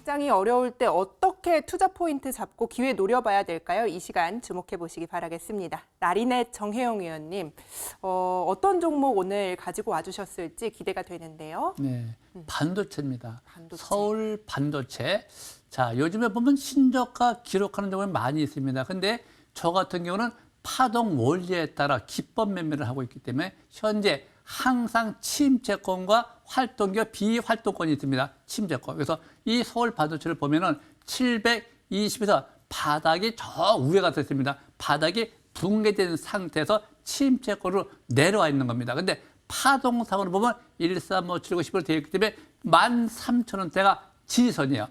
시장이 어려울 때 어떻게 투자 포인트 잡고 기회 노려봐야 될까요? 이 시간 주목해 보시기 바라겠습니다. 나리넷 정혜영 의원님, 어떤 종목 오늘 가지고 와주셨을지 기대가 되는데요. 네, 반도체입니다. 반도체. 서울 반도체. 자, 요즘에 보면 신저가 기록하는 종목이 많이 있습니다. 근데 저 같은 경우는 파동 원리에 따라 기법 매매를 하고 있기 때문에 현재 항상 침체권과 활동기업 비활동권이 있습니다. 침체권. 그래서 이 서울 반도체를 보면은 720에서 바닥이 저 위에 가서 있습니다. 바닥이 붕괴된 상태에서 침체권으로 내려와 있는 겁니다. 근데 파동상으로 보면 13579, 10으로 되어 있기 때문에 13,000원대가 지지선이에요.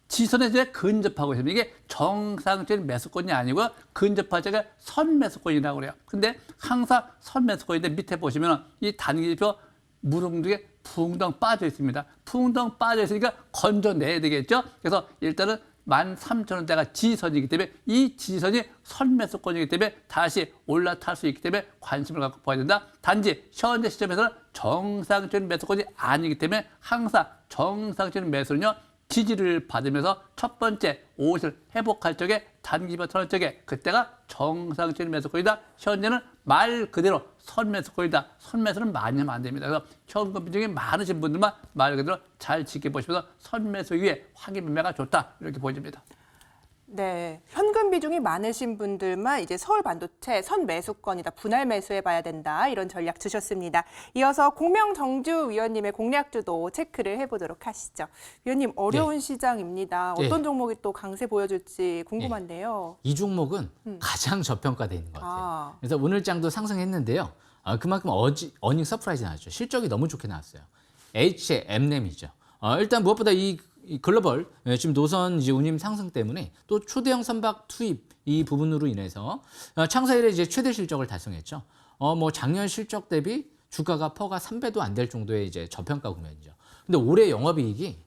지선에 이제 근접하고 있습니다. 이게 정상적인 매수권이 아니고 근접하자가 선매수권이라고 그래요. 근데 항상 선매수권인데 밑에 보시면 이 단기표 무릉등에 붕덩 빠져 있습니다. 붕덩 빠져 있으니까 건져내야 되겠죠. 그래서 일단은 13,000원대가 지지선이기 때문에 이 지지선이 선매수권이기 때문에 다시 올라탈 수 있기 때문에 관심을 갖고 봐야 된다. 단지 현재 시점에서는 정상적인 매수권이 아니기 때문에 항상 정상적인 매수는요. 지지를 받으면서 첫 번째 옷을 회복할 적에 단기표 털 적에 그때가 정상적인 매수권이다. 현재는 말 그대로 선매수권이다. 선매수는 많이 하면 안 됩니다. 그래서 현금 비중이 많으신 분들만 말 그대로 잘 지켜보시면서 선매수 위에 확인 매매가 좋다. 이렇게 보여집니다. 네, 현금 비중이 많으신 분들만 이제 서울 반도체 선매수권이다, 분할 매수해봐야 된다 이런 전략 주셨습니다. 이어서 공명정주 위원님의 공략주도 체크를 해보도록 하시죠. 위원님 어려운 시장입니다. 어떤 종목이 또 강세 보여줄지 궁금한데요. 이 종목은 가장 저평가되어 있는 것 같아요. 아. 그래서 오늘 장도 상승했는데요. 그만큼 어닝 서프라이즈 나왔죠. 실적이 너무 좋게 나왔어요. H&M이죠. 일단 무엇보다 이 글로벌 지금 노선 이제 운임 상승 때문에 또 초대형 선박 투입 이 부분으로 인해서 창사 이래 이제 최대 실적을 달성했죠. 뭐 작년 실적 대비 주가가 퍼가 3배도 안 될 정도의 이제 저평가 국면이죠. 근데 올해 영업이익이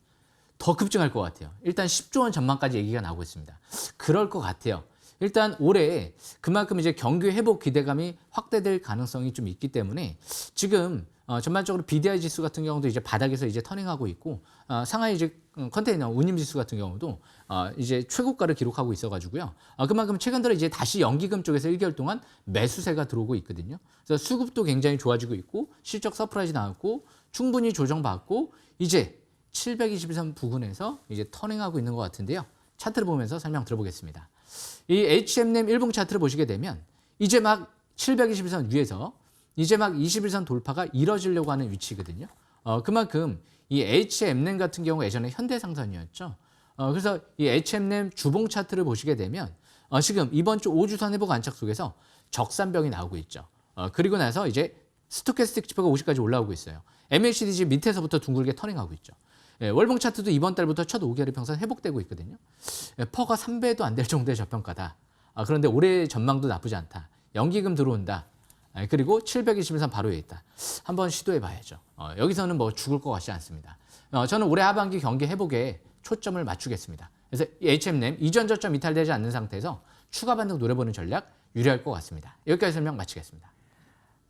더 급증할 것 같아요. 일단 10조 원 전망까지 얘기가 나오고 있습니다. 그럴 것 같아요. 일단 올해 그만큼 이제 경기 회복 기대감이 확대될 가능성이 좀 있기 때문에 지금 전반적으로 BDI 지수 같은 경우도 이제 바닥에서 이제 터닝하고 있고 상하이 이제 컨테이너 운임 지수 같은 경우도 이제 최고가를 기록하고 있어가지고요. 그만큼 최근 들어 이제 다시 연기금 쪽에서 1개월 동안 매수세가 들어오고 있거든요. 그래서 수급도 굉장히 좋아지고 있고 실적 서프라이즈 나왔고 충분히 조정받고 이제 721선 부근에서 이제 터닝하고 있는 것 같은데요. 차트를 보면서 설명 들어보겠습니다. 이 H&M 일봉 차트를 보시게 되면 이제 막 721선 위에서 이제 막 21선 돌파가 이뤄지려고 하는 위치거든요. 그만큼 이 H&M 같은 경우 예전에 현대상선이었죠. 그래서 이 H&M 주봉 차트를 보시게 되면 지금 이번 주 5주선 회복 안착 속에서 적산병이 나오고 있죠. 그리고 나서 이제 스토캐스틱 지표가 50까지 올라오고 있어요. MACD 밑에서부터 둥글게 터닝하고 있죠. 월봉 차트도 이번 달부터 첫 5개월 평선 회복되고 있거든요. 퍼가 3배도 안 될 정도의 저평가다. 그런데 올해 전망도 나쁘지 않다. 연기금 들어온다. 그리고 720선 바로 위에 있다. 한번 시도해 봐야죠. 여기서는 뭐 죽을 것 같지 않습니다. 저는 올해 하반기 경기 회복에 초점을 맞추겠습니다. 그래서 H&M 이전 저점 이탈되지 않는 상태에서 추가 반등 노려보는 전략 유리할 것 같습니다. 여기까지 설명 마치겠습니다.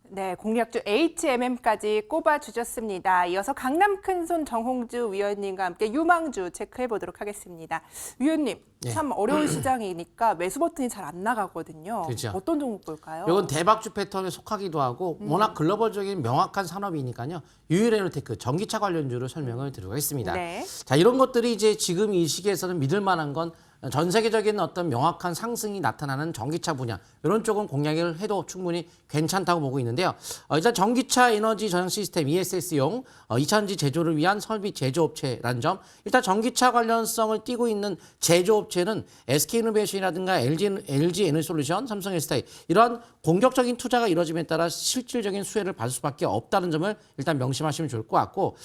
네, 공략주 H&M까지 꼽아주셨습니다. 이어서 강남 큰손 정홍주 위원님과 함께 유망주 체크해 보도록 하겠습니다. 위원님, 참 어려운 시장이니까 매수 버튼이 잘 안 나가거든요. 그렇죠. 어떤 종목 볼까요? 이건 대박주 패턴에 속하기도 하고 워낙 글로벌적인 명확한 산업이니까요. 유일에너테크 전기차 관련주로 설명을 드리겠습니다. 네. 자, 이런 것들이 이제 지금 이 시기에서는 믿을 만한 건 전 세계적인 어떤 명확한 상승이 나타나는 전기차 분야 이런 쪽은 공략을 해도 충분히 괜찮다고 보고 있는데요. 일단 전기차 에너지 전용 시스템 ESS용 2차전지 제조를 위한 설비 제조업체라는 점. 일단 전기차 관련성을 띠고 있는 제조업체는 SK이노베이션이라든가 LG 에너지솔루션, 삼성 SDI 이러한 공격적인 투자가 이루어짐에 따라 실질적인 수혜를 받을 수밖에 없다는 점을 일단 명심하시면 좋을 것 같고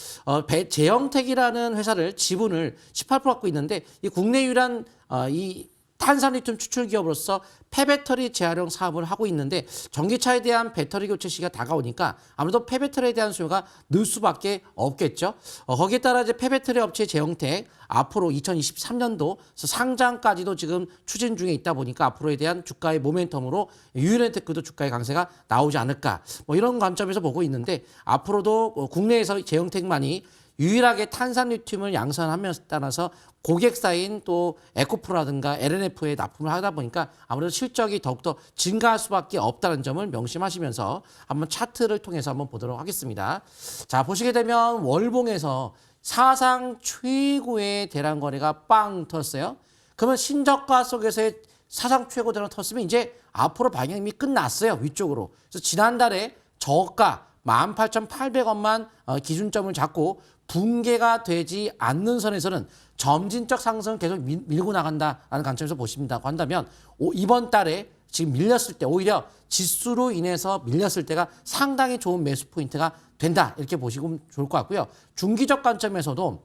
제영택이라는 회사를 지분을 18% 갖고 있는데 이 국내 유일한 이 탄산리튬 추출 기업으로서 폐배터리 재활용 사업을 하고 있는데 전기차에 대한 배터리 교체 시기가 다가오니까 아무래도 폐배터리에 대한 수요가 늘 수밖에 없겠죠. 거기에 따라 이제 폐배터리 업체 제영택 앞으로 2023년도 상장까지도 지금 추진 중에 있다 보니까 앞으로에 대한 주가의 모멘텀으로 유일엔테크도 주가의 강세가 나오지 않을까 뭐 이런 관점에서 보고 있는데 앞으로도 국내에서 제영택만이 유일하게 탄산 리튬을 양산하면에 따라서 고객사인 또 에코프로라든가 LNF에 납품을 하다 보니까 아무래도 실적이 더욱더 증가할 수밖에 없다는 점을 명심하시면서 한번 차트를 통해서 한번 보도록 하겠습니다. 자, 보시게 되면 월봉에서 사상 최고의 대량 거래가 빵 터졌어요. 그러면 신저가 속에서의 사상 최고 대량 터졌으면 이제 앞으로 방향이 이미 끝났어요. 위쪽으로. 그래서 지난달에 저가 18,800원만 기준점을 잡고 붕괴가 되지 않는 선에서는 점진적 상승을 계속 밀고 나간다라는 관점에서 보신다고 한다면 이번 달에 지금 밀렸을 때 오히려 지수로 인해서 밀렸을 때가 상당히 좋은 매수 포인트가 된다 이렇게 보시면 좋을 것 같고요. 중기적 관점에서도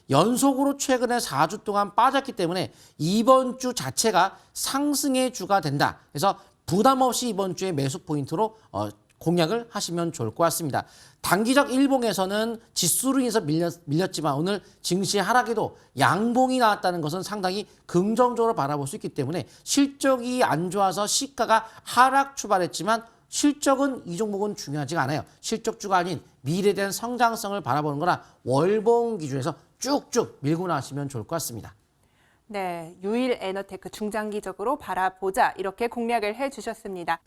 연속으로 최근에 4주 동안 빠졌기 때문에 이번 주 자체가 상승의 주가 된다. 그래서 부담 없이 이번 주에 매수 포인트로 공략을 하시면 좋을 것 같습니다. 단기적 일봉에서는 지수로 인해서 밀렸지만 오늘 증시 하락에도 양봉이 나왔다는 것은 상당히 긍정적으로 바라볼 수 있기 때문에 실적이 안 좋아서 시가가 하락 출발했지만 실적은 이 종목은 중요하지가 않아요. 실적주가 아닌 미래에 대한 성장성을 바라보는 거라 월봉 기준에서 쭉쭉 밀고 나시면 좋을 것 같습니다. 네, 유일 에너테크 중장기적으로 바라보자 이렇게 공략을 해주셨습니다.